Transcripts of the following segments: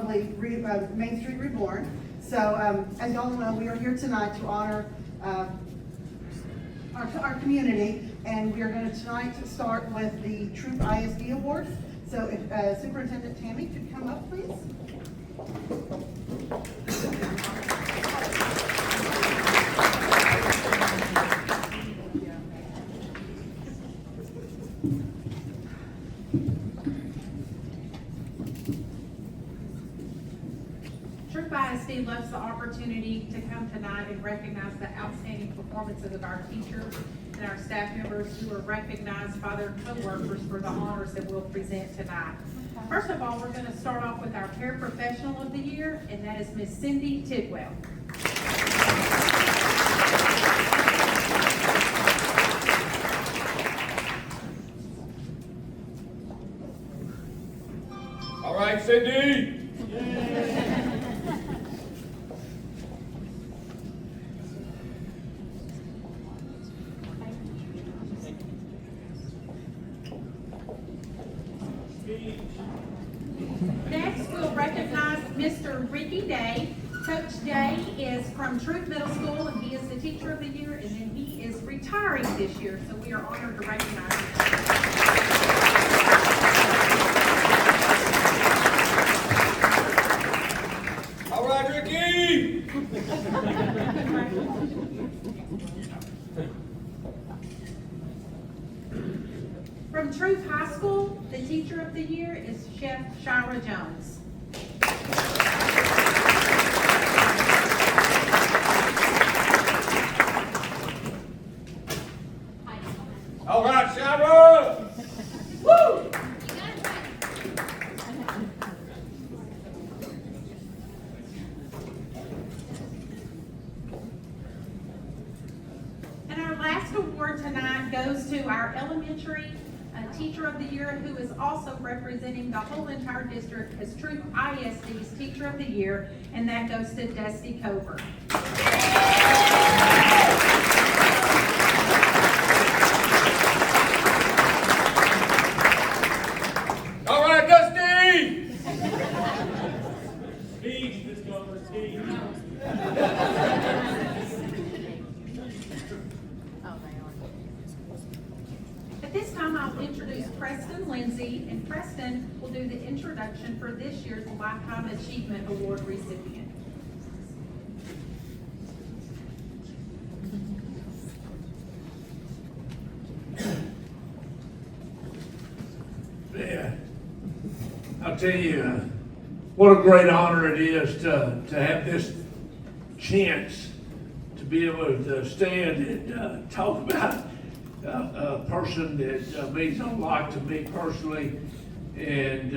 lovely Main Street Reborn. So as y'all know, we are here tonight to honor our community, and we are going to tonight start with the Troup ISD Awards. So if Superintendent Tammy could come up, please. Troup ISD loves the opportunity to come tonight and recognize the outstanding performances of our teachers and our staff members who are recognized by their co-workers for the honors that we'll present tonight. First of all, we're going to start off with our Paraprofessional of the Year, and that is Miss Cindy Tidwell. All right, Cindy. Next, we'll recognize Mr. Ricky Day. Coach Day is from Troup Middle School, and he is the Teacher of the Year, and then he is retiring this year, so we are honored to recognize him. All right, Ricky. From Troup High School, the Teacher of the Year is Chef Shira Jones. All right, Shira. Woo! And our last award tonight goes to our elementary Teacher of the Year, who is also representing the whole entire district as Troup ISD's Teacher of the Year, and that goes to Dusty Cover. All right, Dusty. Speech, Ms. Gomer, speech. At this time, I'll introduce Preston Lindsay, and Preston will do the introduction for this year's Lifetime Achievement Award recipient. Yeah, I'll tell you, what a great honor it is to have this chance to be able to stand and talk about a person that means a lot to me personally, and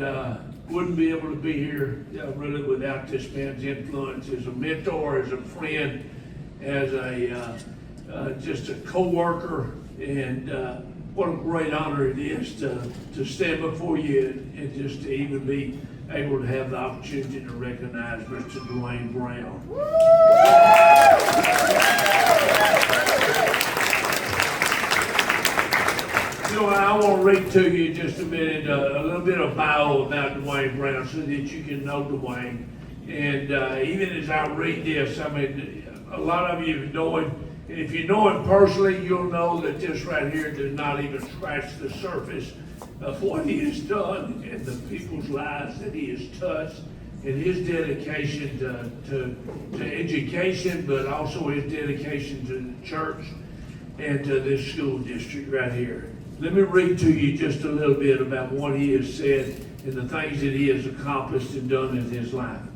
wouldn't be able to be here really without this man's influence as a mentor, as a friend, as a just a co-worker, and what a great honor it is to stand before you and just to even be able to have the opportunity to recognize Mr. Dwayne Brown. You know, I want to read to you just a minute, a little bit of bio about Dwayne Brown so that you can know Dwayne. And even as I read this, I mean, a lot of you know him. And if you know him personally, you'll know that this right here does not even scratch the surface of what he has done and the people's lives that he has touched, and his dedication to education, but also his dedication to the church and to this school district right here. Let me read to you just a little bit about what he has said and the things that he has accomplished and done in his life.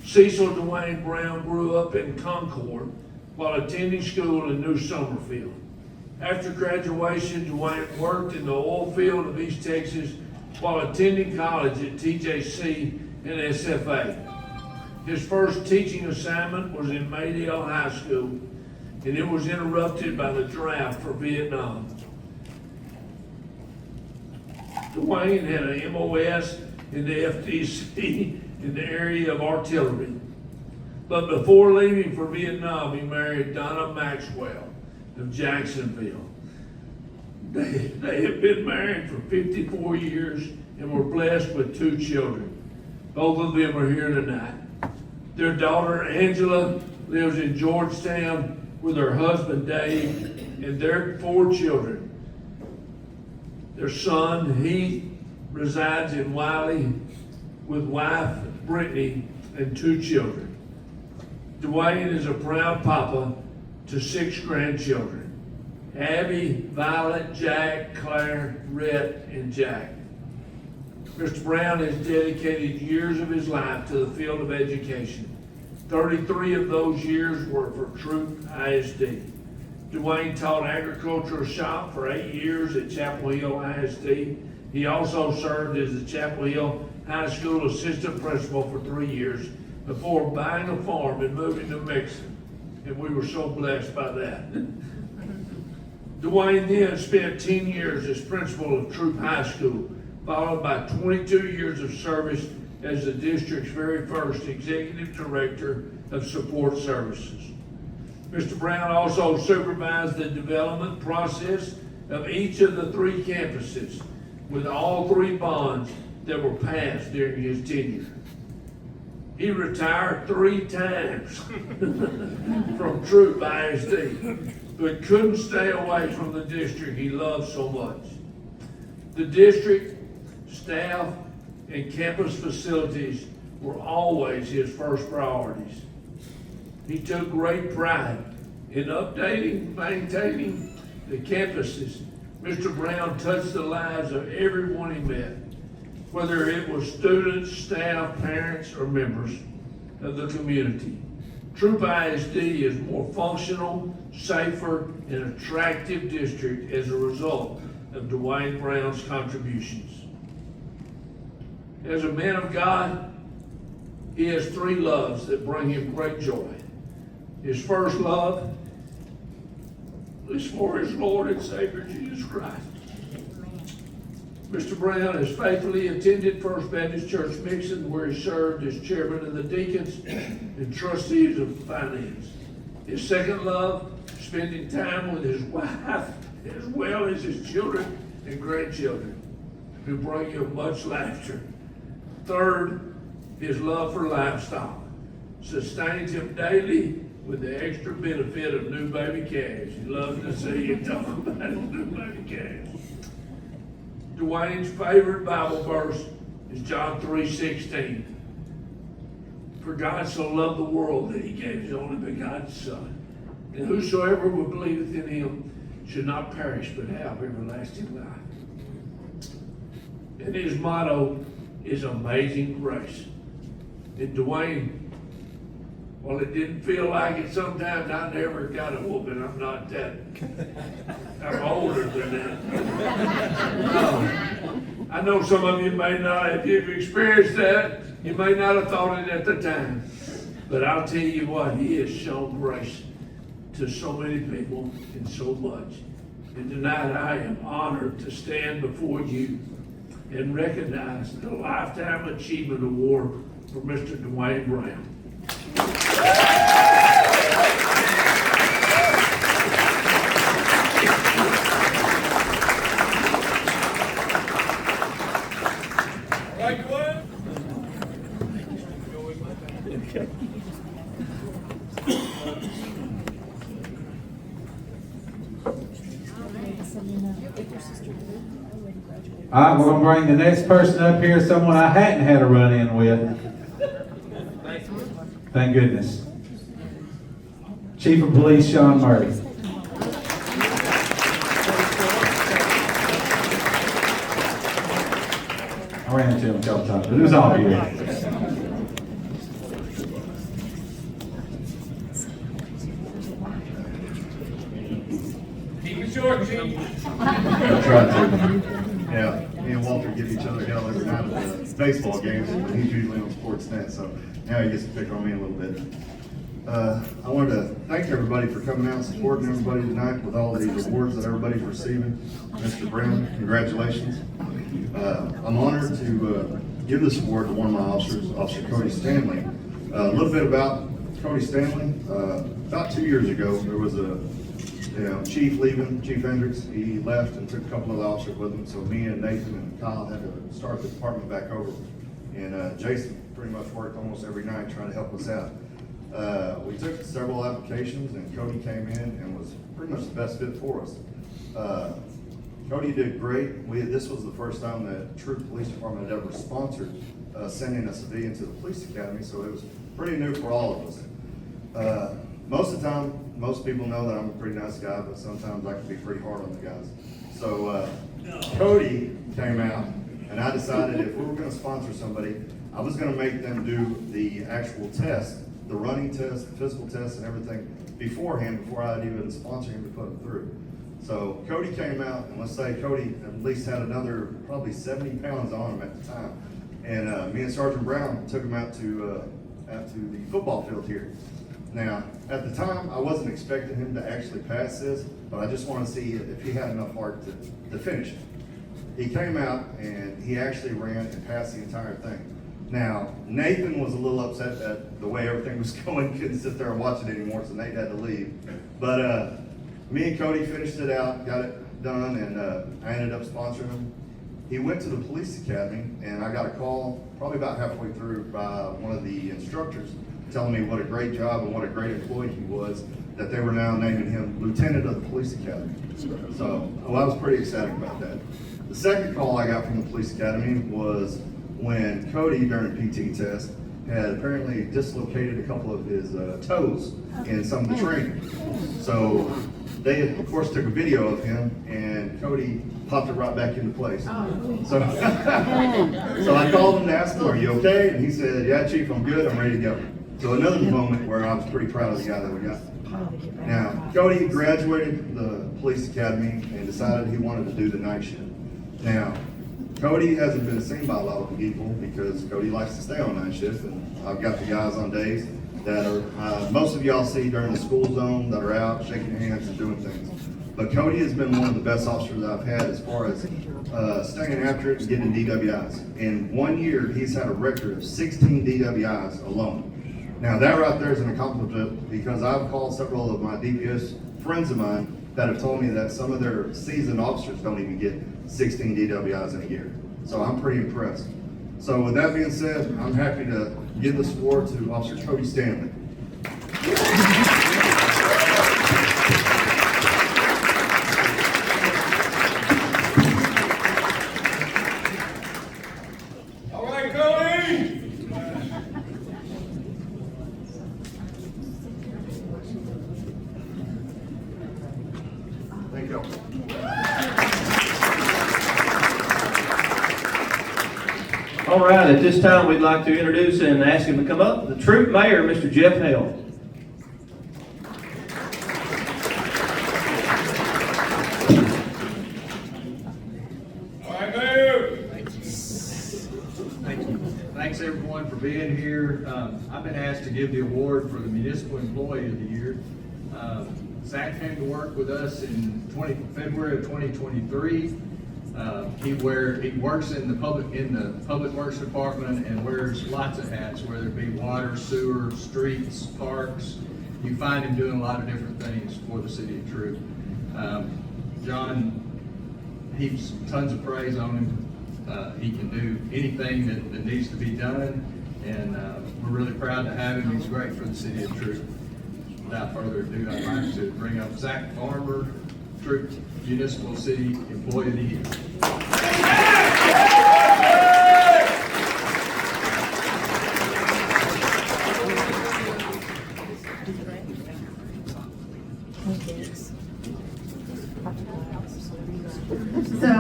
Cecil Dwayne Brown grew up in Concord while attending school in New Summerfield. After graduation, Dwayne worked in the oil field of East Texas while attending college at TJC and SFA. His first teaching assignment was in Maydale High School, and it was interrupted by the draft for Vietnam. Dwayne had an MOS in the FDC in the area of artillery. But before leaving for Vietnam, he married Donna Maxwell of Jacksonville. They had been married for 54 years and were blessed with 2 children. Both of them are here tonight. Their daughter Angela lives in Georgetown with her husband Dave and their 4 children. Their son Heath resides in Wiley with wife Brittany and 2 children. Dwayne is a proud papa to 6 grandchildren: Abby, Violet, Jack, Claire, Rhett, and Jack. Mr. Brown has dedicated years of his life to the field of education. 33 of those years were for Troup ISD. Dwayne taught agricultural shop for 8 years at Chapel Hill ISD. He also served as the Chapel Hill High School assistant principal for 3 years before buying a farm and moving to Mexico. And we were so blessed by that. Dwayne then spent 10 years as principal of Troup High School, followed by 22 years of service as the district's very first executive director of support services. Mr. Brown also supervised the development process of each of the 3 campuses, with all 3 bonds that were passed during his tenure. He retired 3 times from Troup ISD, but couldn't stay away from the district he loved so much. The district, staff, and campus facilities were always his first priorities. He took great pride in updating, maintaining the campuses. Mr. Brown touched the lives of everyone he met, whether it was students, staff, parents, or members of the community. Troup ISD is more functional, safer, and attractive district as a result of Dwayne Brown's contributions. As a man of God, he has 3 loves that bring him great joy. His first love is for his Lord and Savior Jesus Christ. Mr. Brown has faithfully attended First Baptist Church Mixon, where he served as chairman of the deacons and trustees of finance. His second love, spending time with his wife, as well as his children and grandchildren, who bring him much laughter. Third, his love for livestock sustains him daily with the extra benefit of new baby calves. He loves to see you talk about his new baby calves. Dwayne's favorite Bible verse is John 3:16. For God so loved the world that he gave his only begotten Son, and whosoever will believeth in him should not perish but have everlasting life. And his motto is amazing grace. And Dwayne, well, it didn't feel like it sometimes. I never got a whooping. I'm not that. I'm older than that. I know some of you may not, if you've experienced that, you may not have thought it at the time. But I'll tell you what, he has shown grace to so many people and so much. And tonight I am honored to stand before you and recognize the Lifetime Achievement Award for Mr. Dwayne Brown. Right, Dwayne? All right, we're gonna bring the next person up here, someone I hadn't had a run-in with. Thank goodness. Chief of Police Sean Murray. I ran into him a couple times, but it was all good. Keep it short, Chief. I try to. Yeah, me and Walter give each other hell every night at the baseball games, but he's usually on Sportsnet, so now he gets to pick on me a little bit. I wanted to thank everybody for coming out and supporting everybody tonight with all of these awards that everybody's receiving. Mr. Brown, congratulations. I'm honored to give this award to one of my officers, Officer Cody Stanley. A little bit about Cody Stanley. About 2 years ago, there was a chief leaving, Chief Hendricks. He left and took a couple of the officers with him, so me and Nathan and Kyle had to start the department back over. and Jason pretty much worked almost every night trying to help us out. We took several applications, and Cody came in and was pretty much the best fit for us. Cody did great. This was the first time that Troup Police Department had ever sponsored sending a civilian to the police academy, so it was pretty new for all of us. Most of the time, most people know that I'm a pretty nice guy, but sometimes I can be pretty hard on the guys. So Cody came out, and I decided if we were going to sponsor somebody, I was going to make them do the actual test, the running test, the physical test, and everything beforehand, before I'd even sponsor him to put him through. So Cody came out, and let's say Cody at least had another probably 70 pounds on him at the time. And me and Sergeant Brown took him out to the football field here. Now, at the time, I wasn't expecting him to actually pass this, but I just want to see if he had enough heart to finish it. He came out and he actually ran and passed the entire thing. Now, Nathan was a little upset at the way everything was going, couldn't sit there and watch it anymore, so Nate had to leave. But me and Cody finished it out, got it done, and I ended up sponsoring him. He went to the police academy, and I got a call probably about halfway through by one of the instructors telling me what a great job and what a great employee he was, that they were now naming him lieutenant of the police academy. So, well, I was pretty excited about that. The second call I got from the police academy was when Cody, during a PT test, had apparently dislocated a couple of his toes in some of the training. So they, of course, took a video of him, and Cody popped it right back into place. So, so I called him to ask him, "Are you okay?" And he said, "Yeah, Chief, I'm good. I'm ready to go." So another moment where I was pretty proud of the guy that we got. Now, Cody graduated the police academy and decided he wanted to do the night shift. Now, Cody hasn't been seen by a lot of people because Cody likes to stay on night shift, and I've got the guys on days that are, most of y'all see during the school zone that are out shaking hands and doing things. But Cody has been one of the best officers that I've had as far as staying after it and getting DWIs. In 1 year, he's had a record of 16 DWIs alone. Now that right there is an accomplishment because I've called several of my DPS friends of mine that have told me that some of their seasoned officers don't even get 16 DWIs in a year. So I'm pretty impressed. So with that being said, I'm happy to give this award to Officer Cody Stanley. All right, Cody. Thank you. All right, at this time, we'd like to introduce and ask him to come up, the Troup Mayor, Mr. Jeff Hale. All right, Mayor. Thank you. Thanks everyone for being here. I've been asked to give the award for the Municipal Employee of the Year. Zach came to work with us in February of 2023. He works in the public works department and wears lots of hats, whether it be water, sewer, streets, parks. You find him doing a lot of different things for the city of Troup. John heaps tons of praise on him. He can do anything that needs to be done, and we're really proud to have him. He's great for the city of Troup. Without further ado, I'd like to bring up Zach Farmer, Troup Municipal City Employee of the Year. So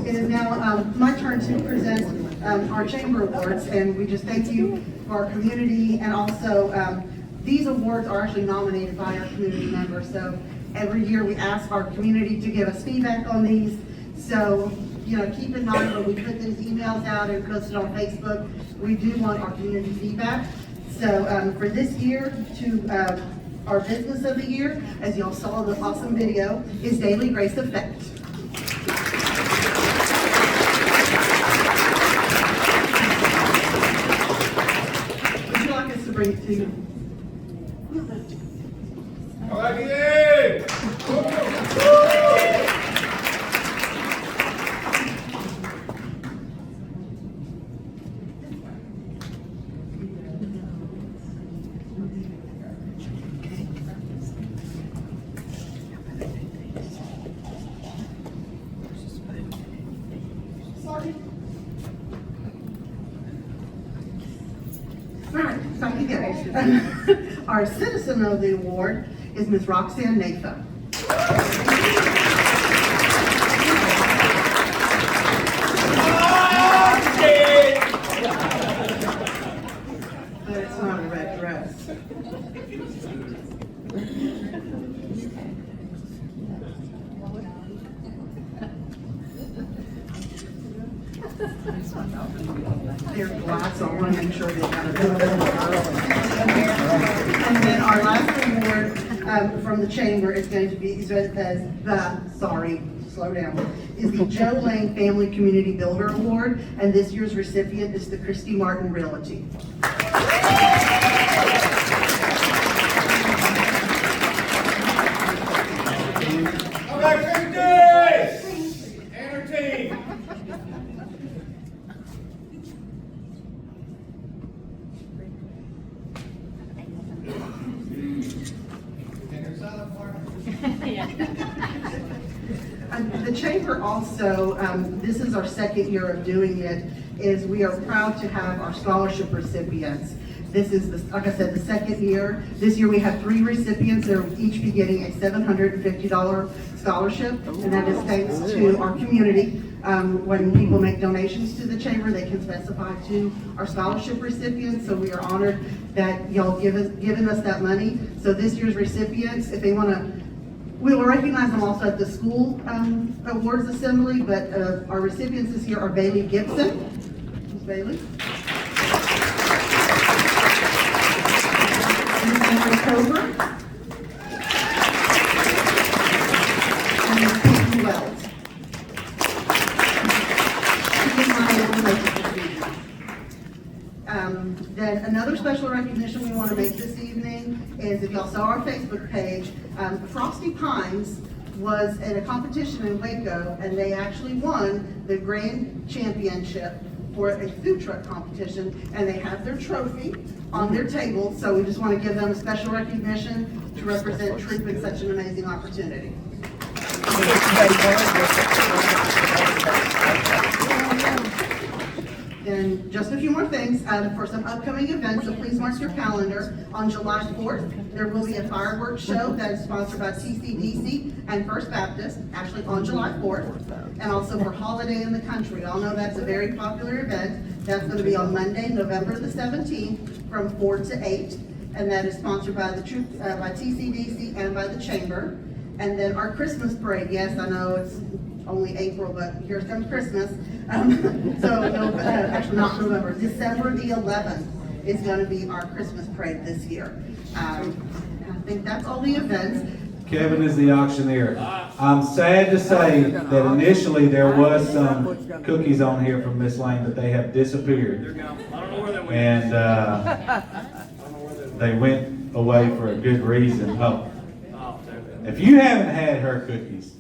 it is now my turn to present our Chamber Awards, and we just thank you for our community, and also these awards are actually nominated by our community members. So every year we ask our community to give us feedback on these. So, you know, keep in mind when we put these emails out and post it on Facebook, we do want our community feedback. So for this year, to our business of the year, as y'all saw in the awesome video, is Daily Grace Effect. Would you like us to bring it to you? All right, Ian. Our citizen of the award is Ms. Roxanne Nathan. But it's not a red dress. Their glass, so I want to make sure they got it. And then our last award from the chamber is going to be, is the Joe Lane Family Community Builder Award, and this year's recipient is the Christy Martin Realty. All right, Christy! And her team. The chamber also, this is our second year of doing it, is we are proud to have our scholarship recipients. This is, like I said, the second year. This year we have 3 recipients. They'll each be getting a $750 scholarship, and that is thanks to our community. When people make donations to the chamber, they can specify to our scholarship recipients, so we are honored that y'all given us that money. So this year's recipients, if they want to, we will recognize them also at the school awards assembly, but our recipients this year are Bailey Gibson. Ms. Bailey. Ms. Henry Cover. And Ms. Peggy Wells. Then another special recognition we want to make this evening is, if y'all saw our Facebook page, Frosty Pines was at a competition in Waco, and they actually won the grand championship for a food truck competition, and they have their trophy on their table, so we just want to give them a special recognition to represent Troup in such an amazing opportunity. And just a few more things for some upcoming events, so please mark your calendar. On July 4th, there will be a fireworks show that is sponsored by TCDC and First Baptist, actually on July 4th. And also for Holiday in the Country. All know that's a very popular event. That's going to be on Monday, November the 17th from 4 to 8. And that is sponsored by the by TCDC and by the Chamber. And then our Christmas parade, yes, I know it's only April, but here comes Christmas. Actually not November, December the 11th is going to be our Christmas parade this year. I think that's all the events. Kevin is the auctioneer. I'm sad to say that initially there was some cookies on here from Miss Lane, but they have disappeared. And they went away for a good reason. Oh. If you haven't had her cookies,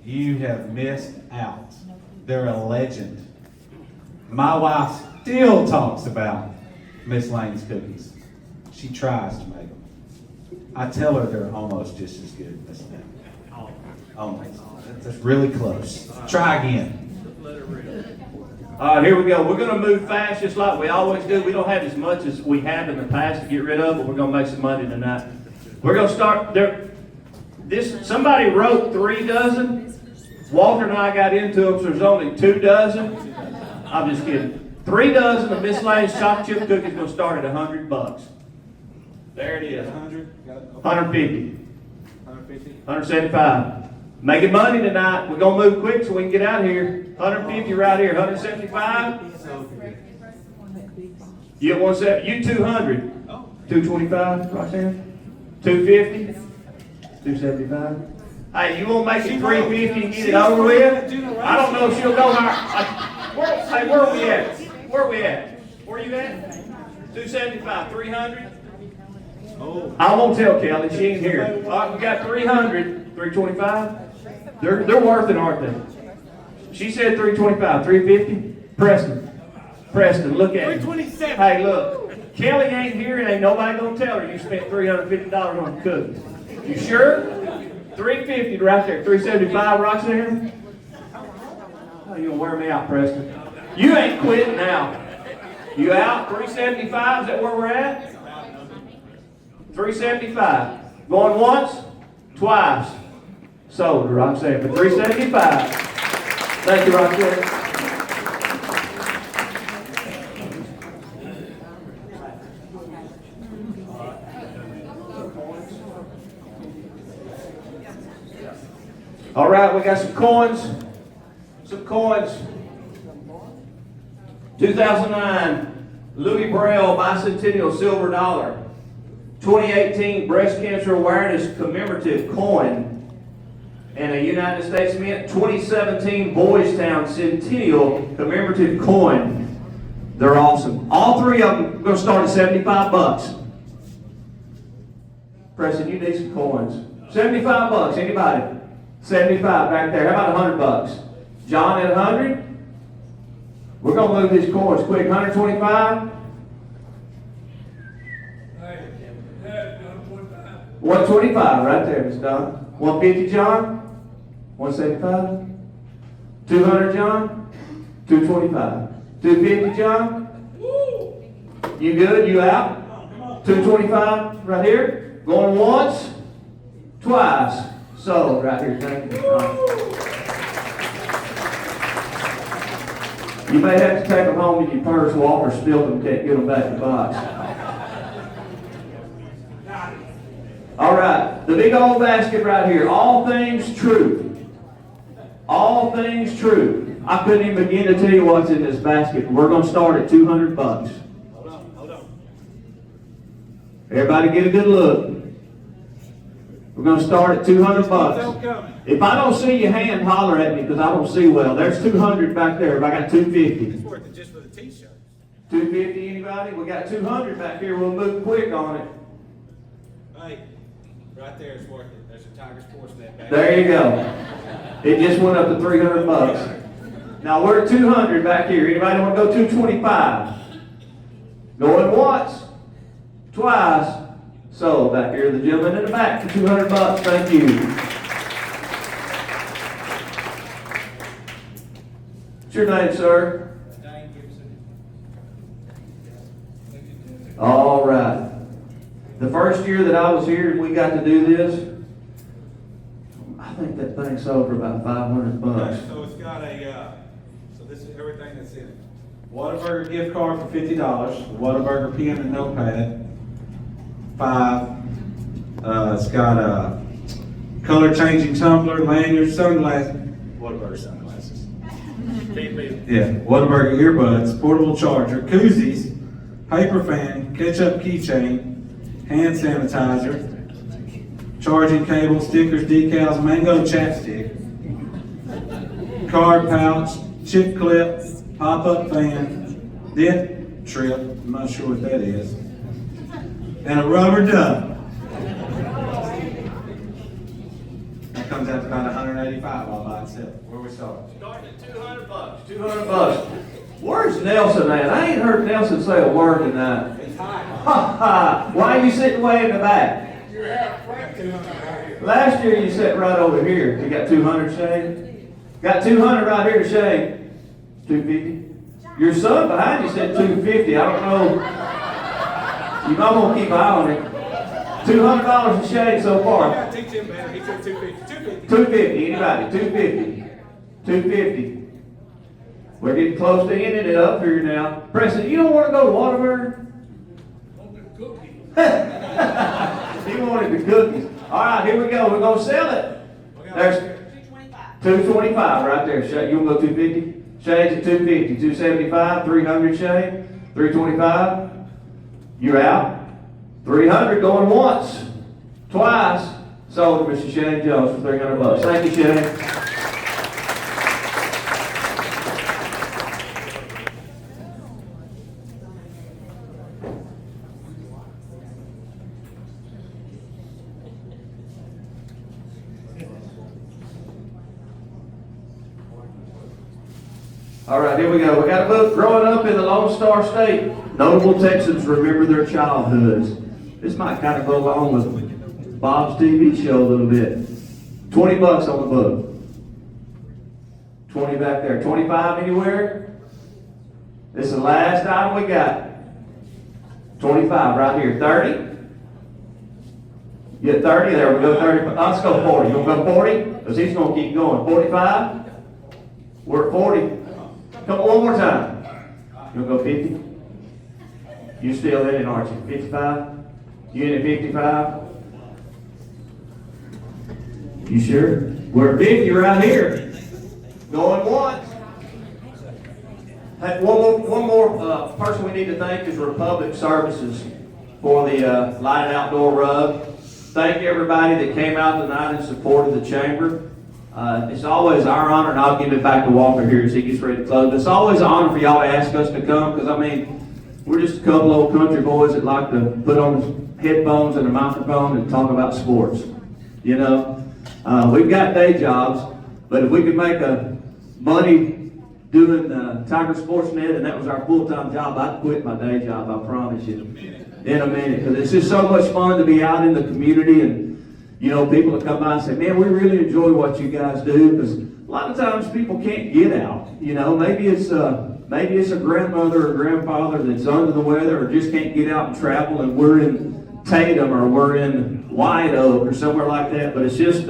you have missed out. They're a legend. My wife still talks about Miss Lane's cookies. She tries to make them. I tell her they're almost just as good, Miss Lane. Almost. That's really close. Try again. All right, here we go. We're going to move fast just like we always do. We don't have as much as we have in the past to get rid of, but we're going to make some money tonight. We're going to start there. Somebody wrote 3 dozen. Walter and I got into them, so there's only 2 dozen. I'm just kidding. 3 dozen of Miss Lane's chocolate chip cookies will start at $100. There it is. 150. 175. Making money tonight. We're going to move quick so we can get out of here. 150 right here. 175. You at 170. You 200. 225, Roxanne. 250. 275. Hey, you won't make it 350 and get it over with? I don't know if she'll go higher. Hey, where are we at? Where are we at? Where are you at? 275, 300? Oh. I won't tell Kelly, she ain't here. All right, we got 300, 325. They're worth it, aren't they? She said 325, 350. Preston, look at me. 327. Hey, look. Kelly ain't here and ain't nobody gonna tell her you spent $350 on cookies. You sure? 350 right there. 375, Roxanne. Oh, you gonna wear me out, Preston? You ain't quitting now. You out? 375? Is that where we're at? $375. Going once, twice. Sold to Roxanne for $375. Thank you, Roxanne. All right, we got some coins. Some coins. 2009 Louis Braille Bicentennial Silver Dollar. 2018 Breast Cancer Awareness Commemorative Coin. And a United States Mint 2017 Boys Town Centennial Commemorative Coin. They're awesome. All three of them are going to start at 75 bucks. Preston, you need some coins. 75 bucks, anybody? 75 back there. How about 100 bucks? John at 100? We're going to move these coins quick. 125? 125 right there, Miss Don. 150, John? 175? 200, John? 225. 250, John? You good? You out? 225 right here. Going once, twice. Sold right here. Thank you. You may have to take them home in your purse. Walker spilled them. Can't get them back in the box. All right. The big old basket right here. All things true. All things true. I couldn't even begin to tell you what's in this basket. We're going to start at 200 bucks. Hold on. Everybody get a good look. We're going to start at 200 bucks. If I don't see your hand, holler at me because I don't see well. There's 200 back there. I got 250. It's worth it just for the t-shirts. 250, anybody? We got 200 back here. We'll move quick on it. Hey, right there, it's worth it. There's a Tiger Sports net back There you go. It just went up to 300 bucks. Now we're at 200 back here. Anybody want to go 225? Going once, twice. Sold back here. The gentleman in the back for 200 bucks. Thank you. What's your name, sir? All right. The first year that I was here and we got to do this, I think that thing sold for about 500 bucks. Okay, so it's got a, so this is everything that's in it. Whataburger gift card for $50. Whataburger pen and notepad, $5. It's got a color changing tumbler, lanyard, sunglasses. Whataburger sunglasses. Yeah, Whataburger earbuds, portable charger, koozies, paper fan, ketchup keychain, hand sanitizer, charging cable, stickers, decals, mango chapstick, card pouch, chip clip, pop-up fan, dip trip, I'm not sure what that is, and a rubber duck. That comes out to about $185 all by itself. Where we start? Starting at 200 bucks. 200 bucks. Where's Nelson at? I ain't heard Nelson say a word tonight. Ha ha! Why are you sitting way in the back? Last year you sat right over here. You got 200, Shane? Got 200 right here, Shane. 250? Your son behind you said 250. I don't know. You might want to keep an eye on it. $200 to Shane so far. I gotta teach him better. He said 250. 250. 250, anybody? 250. 250. We're getting close to ending it up here now. Preston, you don't want to go to Whataburger? He wanted the cookies. All right, here we go. We're going to sell it. There's 225 right there. Shane, you want to go 250? Shane's at 250. 275, 300, Shane. 325. You're out. 300 going once. Twice. Sold to Mr. Shane Jones for 300 bucks. Thank you, Shane. All right, here we go. We got a book, Growing Up in the Lone Star State. Notable Texans Remember Their Childhoods. This might kind of go along with Bob's TV show a little bit. 20 bucks on the book. 20 back there. 25 anywhere? This is the last item we got. 25 right here. 30? You at 30, there we go, 30, let's go 40. You wanna go 40? Because he's gonna keep going. 45? We're at 40. Come on, one more time. You wanna go 50? You still in it, aren't you? 55? You in at 55? You sure? We're at 50 right here. Going once. Hey, one more person we need to thank is Republic Services for the lighted outdoor rug. Thank everybody that came out tonight and supported the chamber. It's always our honor, and I'll give it back to Walker here as he gets ready to close. It's always an honor for y'all to ask us to come, because I mean, we're just a couple old country boys that like to put on headphones and a microphone and talk about sports. You know, we've got day jobs, but if we could make money doing Tiger Sportsnet and that was our full-time job, I'd quit my day job, I promise you. In a minute, because it's just so much fun to be out in the community, and you know, people that come by and say, man, we really enjoy what you guys do, because a lot of times people can't get out. You know, maybe it's a grandmother or grandfather that's under the weather or just can't get out and travel, and we're in Tatum or we're in White Oak or somewhere like that. But it's just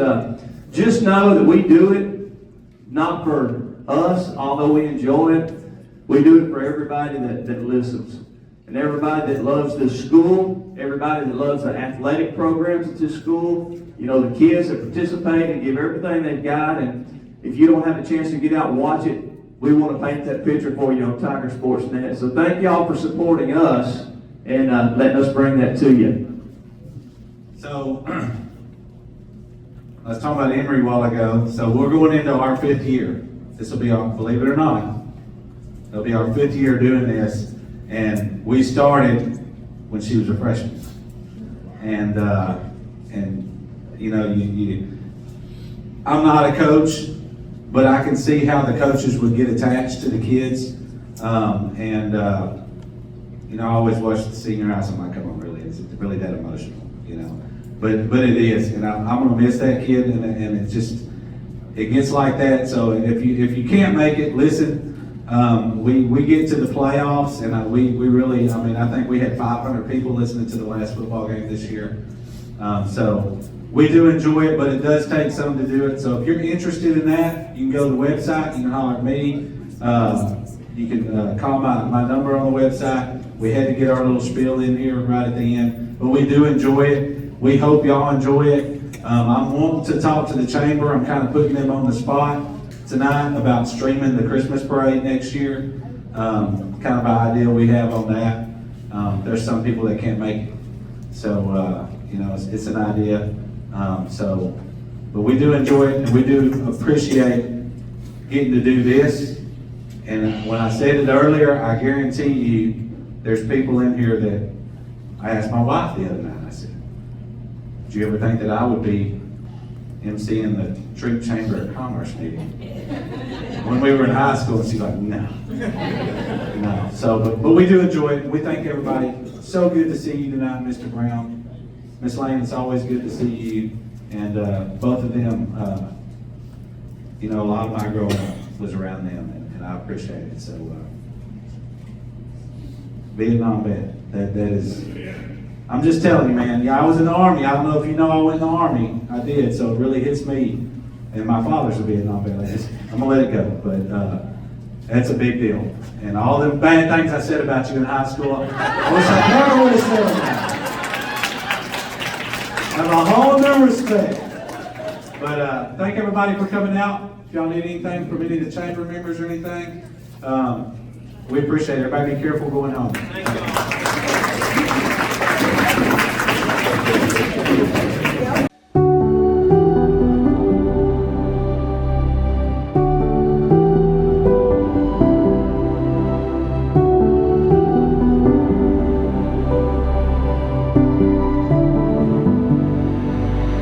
know that we do it not for us, although we enjoy it. We do it for everybody that listens. And everybody that loves this school, everybody that loves the athletic programs at this school, you know, the kids that participate and give everything they've got. And if you don't have a chance to get out and watch it, we want to paint that picture for you on Tiger Sportsnet. So thank y'all for supporting us and letting us bring that to you. So, I was talking about Emory a while ago. So we're going into our 5th year. This will be our, believe it or not, it'll be our 5th year doing this. And we started when she was a freshman. And you know, I'm not a coach, but I can see how the coaches would get attached to the kids. You know, I always watch the senior high, so I'm like, come on, really, is it really that emotional? You know, but it is, and I'm gonna miss that kid, and it's just, it gets like that. So if you can't make it, listen. We get to the playoffs, and we really, I mean, I think we had 500 people listening to the last football game this year. So we do enjoy it, but it does take some to do it. So if you're interested in that, you can go to the website, you can holler at me. You can call my number on the website. We had to get our little spiel in here right at the end, but we do enjoy it. We hope y'all enjoy it. I'm wanting to talk to the chamber. I'm kind of putting them on the spot tonight about streaming the Christmas parade next year. Kind of an idea we have on that. There's some people that can't make it. So, you know, it's an idea. But we do enjoy it, and we do appreciate getting to do this. And when I said it earlier, I guarantee you there's people in here that I asked my wife the other night, I said, did you ever think that I would be emceeing the Troup Chamber of Commerce meeting when we were in high school? And she's like, no. No. So, but we do enjoy it. We thank everybody. So good to see you tonight, Mr. Brown. Miss Lane, it's always good to see you. And both of them, you know, a lot of my growing up was around them, and I appreciate it. So, Vietnam vet, that is, I'm just telling you, man. Yeah, I was in the Army. I don't know if you know I went in the Army. I did, so it really hits me. And my father's a Vietnam vet. I'm gonna let it go, but that's a big deal. And all the bad things I said about you in high school, I wish I never would have said them. I have a whole new respect. But thank everybody for coming out. If y'all need anything from any of the chamber members or anything, we appreciate it. Everybody be careful going home.